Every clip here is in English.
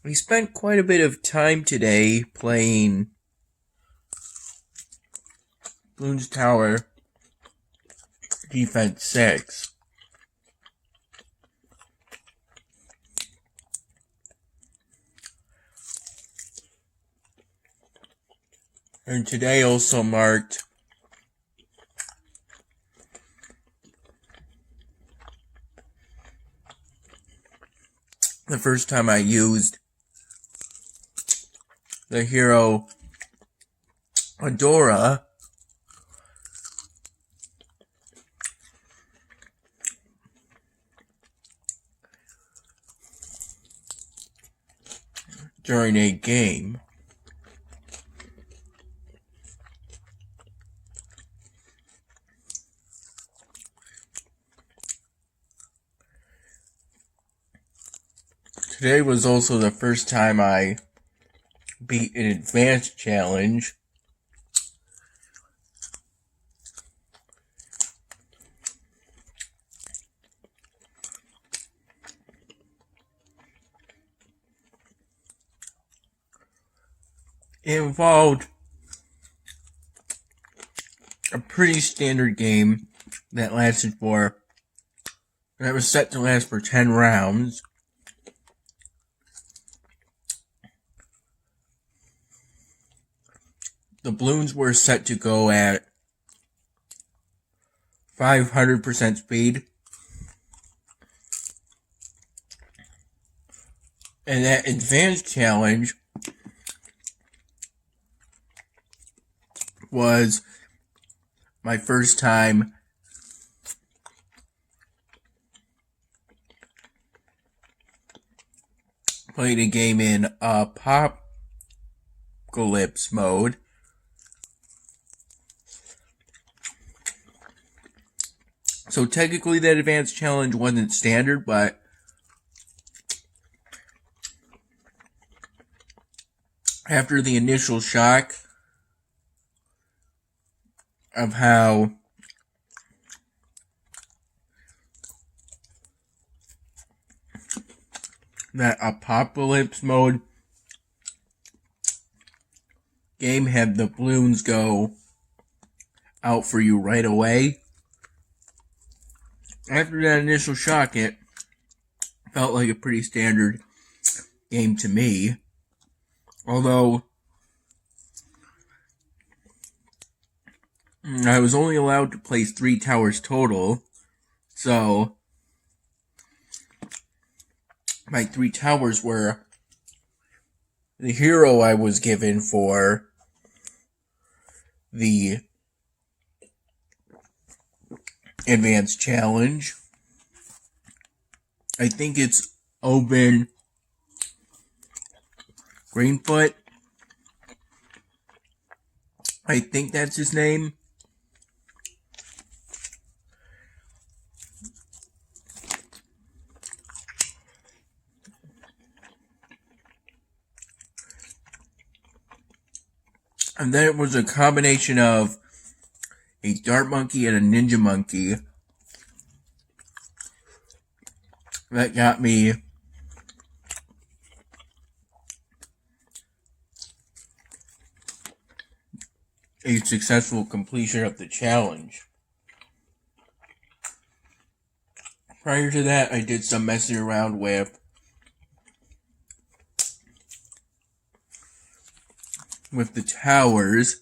We spent quite a bit of time today playing Bloons Tower Defense 6. And today also marked the first time I used the hero Adora during a game. Today was also the first time I beat an advanced challenge. It involved a pretty standard game that was set to last for 10 rounds. The balloons were set to go at 500% speed. And that advanced challenge was my first time playing a game in apocalypse mode. So technically that advanced challenge wasn't standard, but after the initial shock of how that apocalypse mode game had the balloons go out for you right away. After that initial shock, it felt like a pretty standard game to me. Although I was only allowed to place 3 towers total, so my 3 towers were the hero I was given for the advanced challenge. I think it's Oben Greenfoot. I think that's his name. And then it was a combination of a dart monkey and a ninja monkey that got me a successful completion of the challenge. Prior to that, I did some messing around with the towers.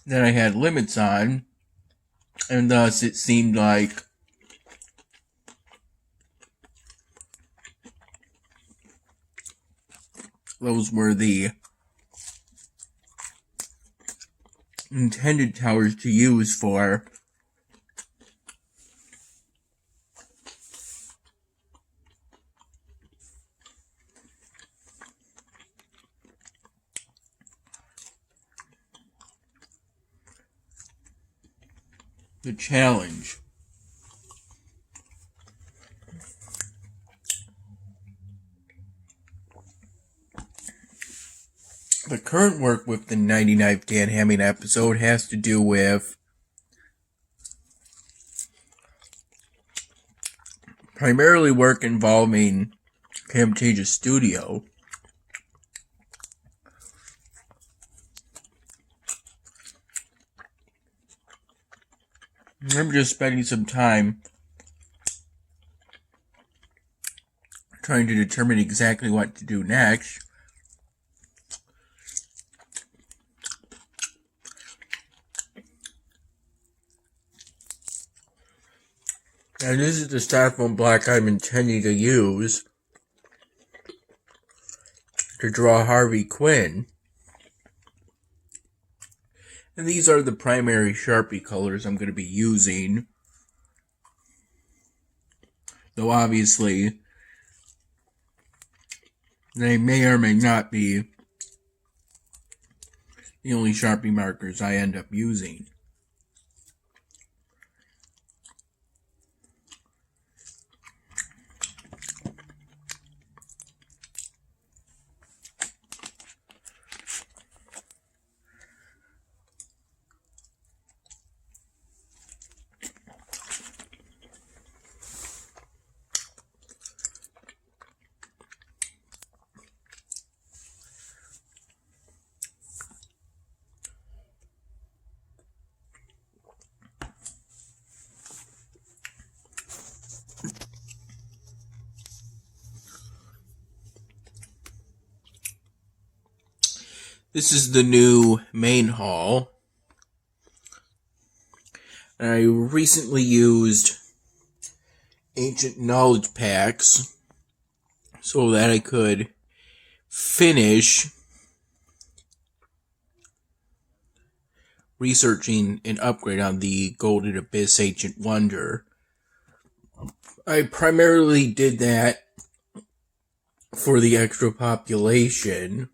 That I had limits on, and thus it seemed like those were the intended towers to use for the challenge. The current work with the 99th Dan Hamming episode has to do with primarily work involving Camtasia Studio. I'm just spending some time trying to determine exactly what to do next. And this is the styrofoam block I'm intending to use to draw Harvey Quinn. And these are the primary Sharpie colors I'm going to be using. Though obviously, they may or may not be the only Sharpie markers I end up using. This is the new main hall. I recently used ancient knowledge packs so that I could finish researching an upgrade on the Golden Abyss Ancient Wonder. I primarily did that for the extra population,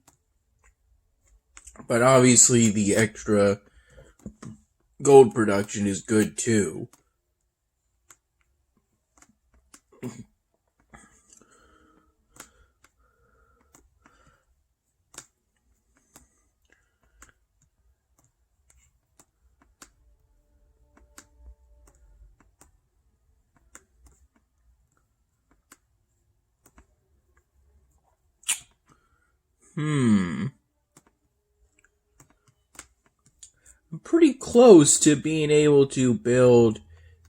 but obviously the extra gold production is good too. I'm pretty close to being able to build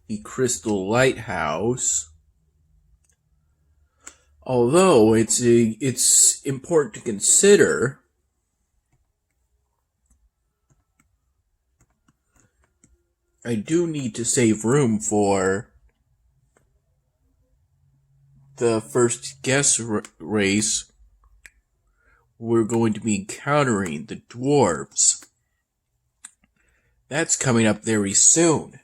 the Crystal Lighthouse. Although it's important to consider I do need to save room for the first guest race. We're going to be encountering the dwarves. That's coming up very soon.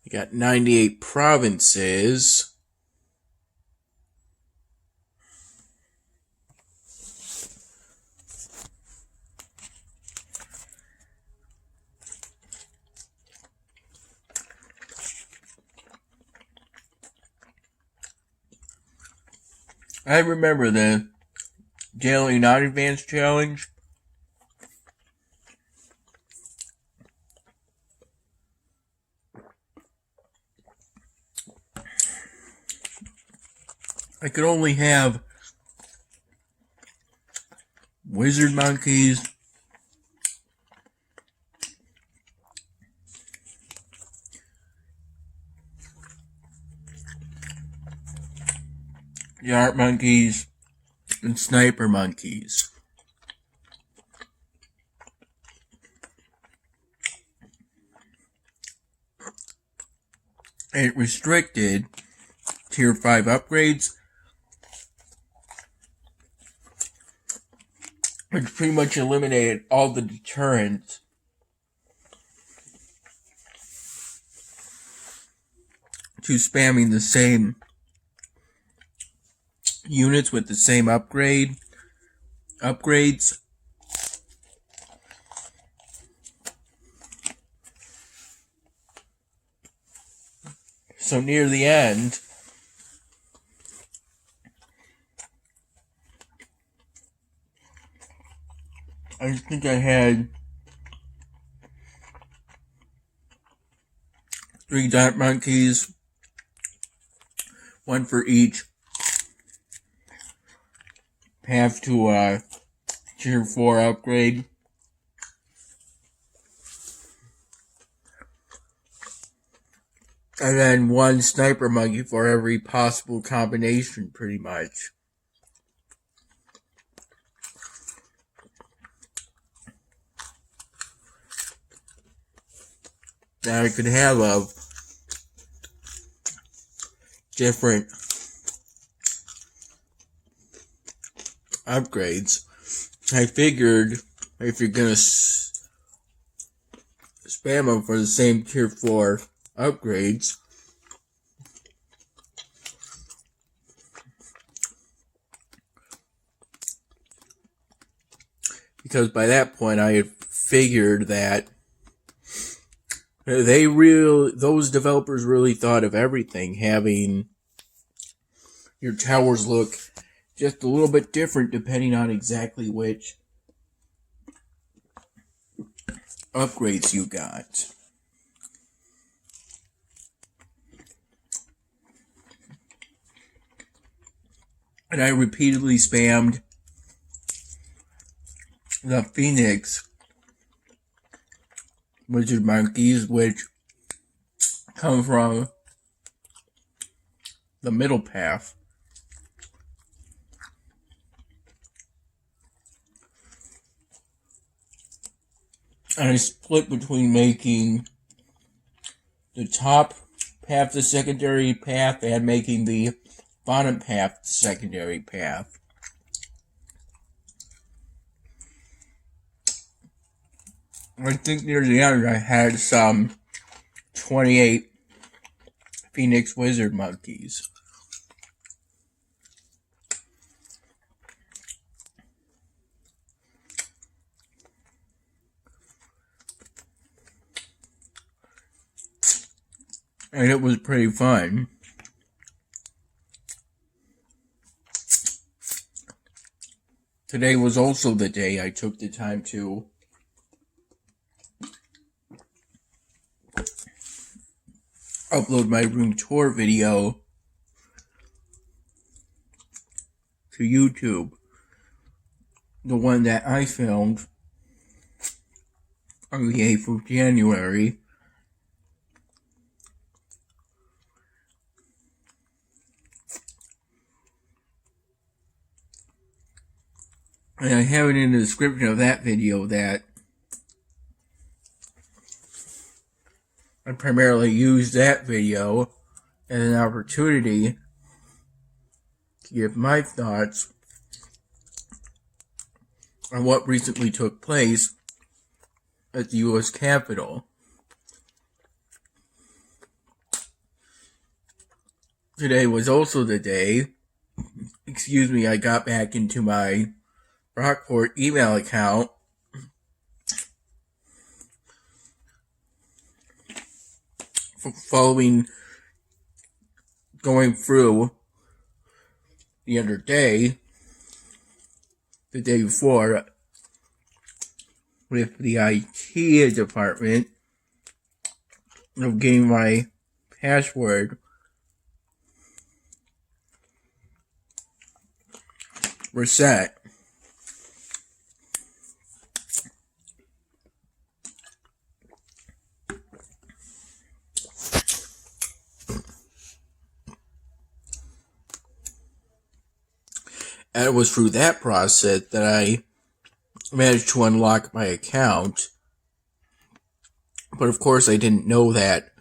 I got 98 provinces. I remember the Daily Not Advanced Challenge. I could only have wizard monkeys, dart monkeys, and sniper monkeys. And it restricted tier 5 upgrades, which pretty much eliminated all the deterrents to spamming the same units with the same upgrades. So near the end, I think I had 3 dot monkeys, 1 for each path to a tier 4 upgrade. And then 1 sniper monkey for every possible combination, pretty much. Now I could have a different upgrades. I figured if you're gonna spam them for the same tier 4 upgrades, because by that point I had figured that those developers really thought of everything, having your towers look just a little bit different depending on exactly which upgrades you got. And I repeatedly spammed the Phoenix wizard monkeys, which come from the middle path. And I split between making the top path the secondary path and making the bottom path the secondary path. I think near the end I had some 28 Phoenix wizard monkeys. And it was pretty fun. Today was also the day I took the time to upload my room tour video to YouTube. The one that I filmed on the 8th of January. And I have it in the description of that video that I primarily used that video as an opportunity to give my thoughts on what recently took place at the U.S. Capitol. Today was also the day, I got back into my Rockport email account following going through the other day, the day before, with the IT department of getting my password reset. And it was through that process that I managed to unlock my account. But of course I didn't know that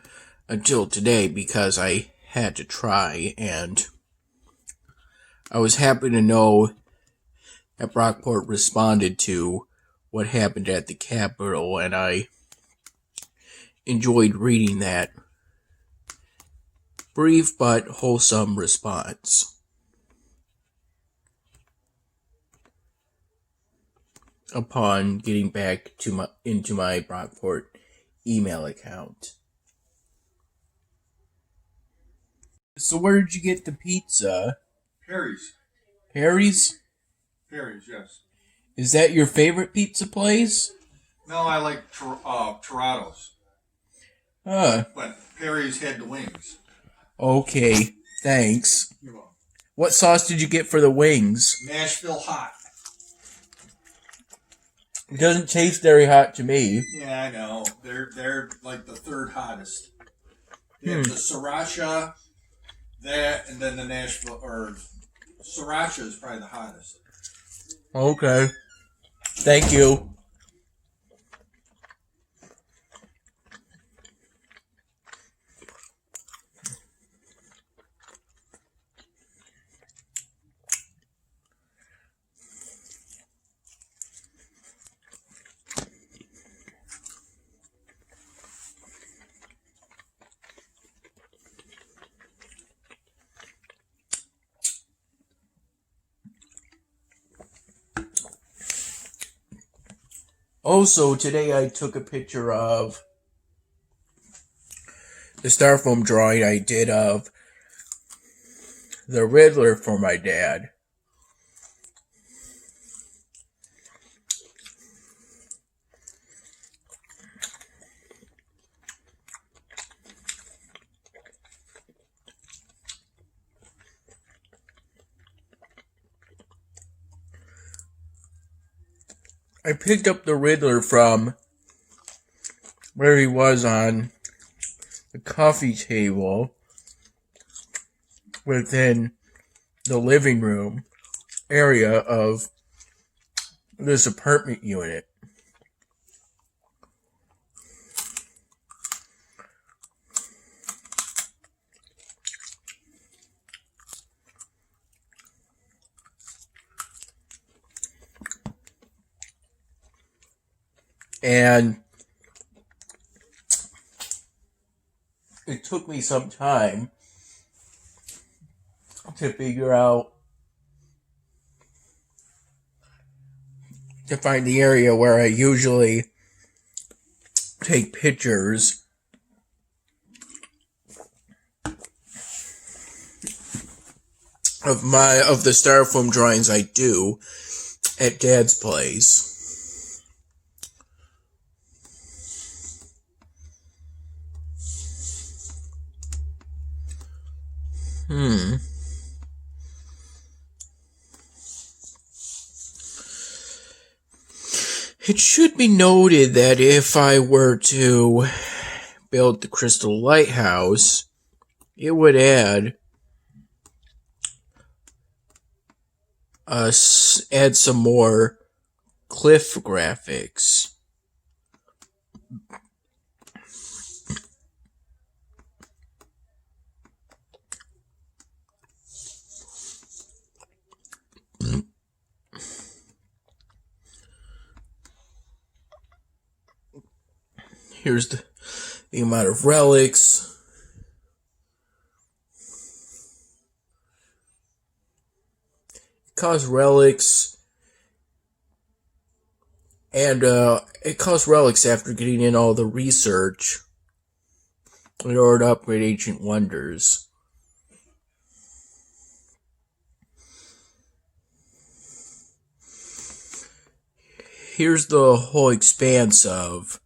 until today because I had to try, and I was happy to know that Brockport responded to what happened at the Capitol, and I enjoyed reading that brief but wholesome response upon getting back to into my Brockport email account. So where did you get the pizza? Harry's. Harry's? Harry's, yes. Is that your favorite pizza place? No, I like Toronto's. but Perry's had the wings. Okay, thanks. You're welcome. What sauce did you get for the wings? Nashville hot. It doesn't taste very hot to me. Yeah, I know. They're like the third hottest. They have the sriracha, that, and then the Nashville, or sriracha is probably the hottest. Okay. Thank you. Also, today I took a picture of the styrofoam drawing I did of the Riddler for my dad. I picked up the Riddler from where he was on the coffee table within the living room area of this apartment unit. And it took me some time to figure out, to find the area where I usually take pictures of the styrofoam drawings I do at Dad's place. It should be noted that if I were to build the Crystal Lighthouse, it would add some more cliff graphics. Here's the amount of relics. It costs relics, and it costs relics after getting in all the research in order to upgrade Ancient Wonders. Here's the whole expanse of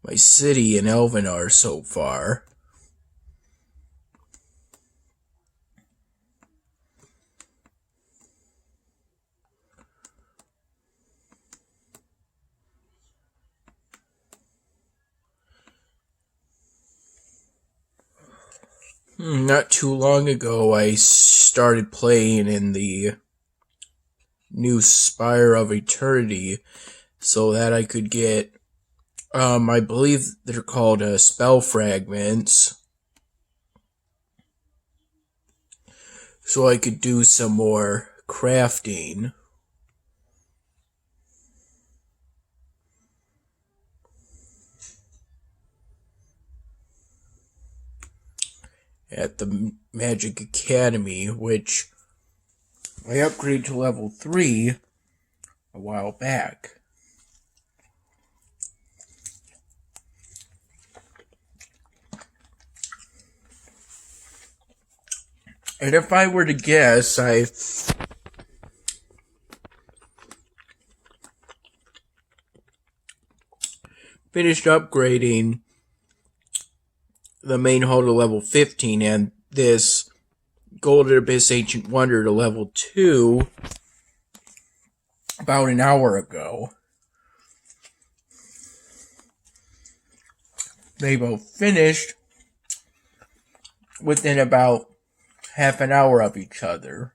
my city in Elvenar so far. Not too long ago, I started playing in the new Spire of Eternity so that I could get, I believe they're called spell fragments, so I could do some more crafting. At the Magic Academy, which I upgraded to level 3 a while back. And if I were to guess, I finished upgrading the main hull to level 15 and this Golden Abyss Ancient Wonder to level 2 about an hour ago. They both finished within about half an hour of each other.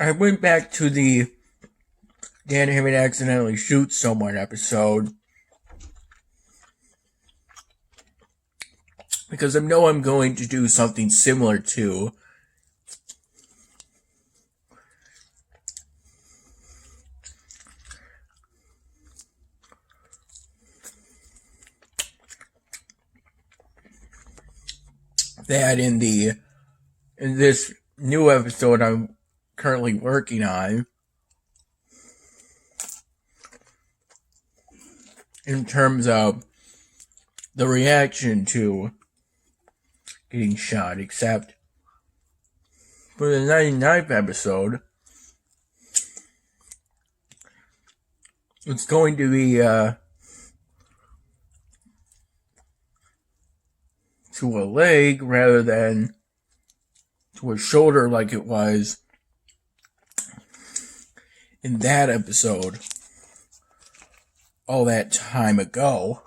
I went back to the Dan Hammond accidentally shoots someone episode because I know I'm going to do something similar to that in this new episode I'm currently working on, in terms of the reaction to getting shot, except for the 99th episode, it's going to be to a leg rather than to a shoulder like it was in that episode all that time ago.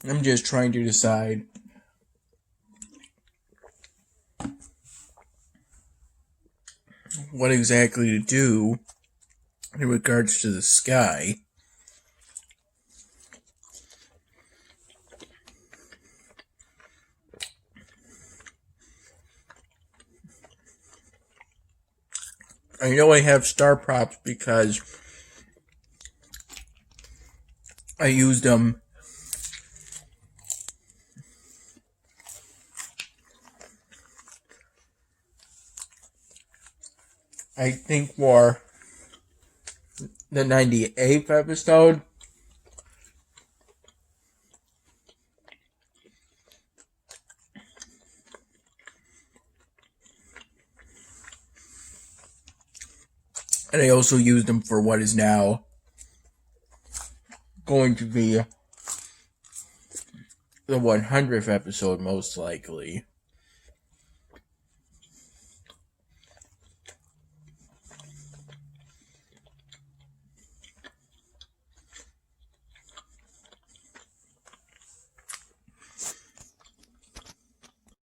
I'm just trying to decide what exactly to do in regards to the sky. I know I have star props because I used them I think for the 98th episode. And I also used them for what is now going to be the 100th episode, most likely.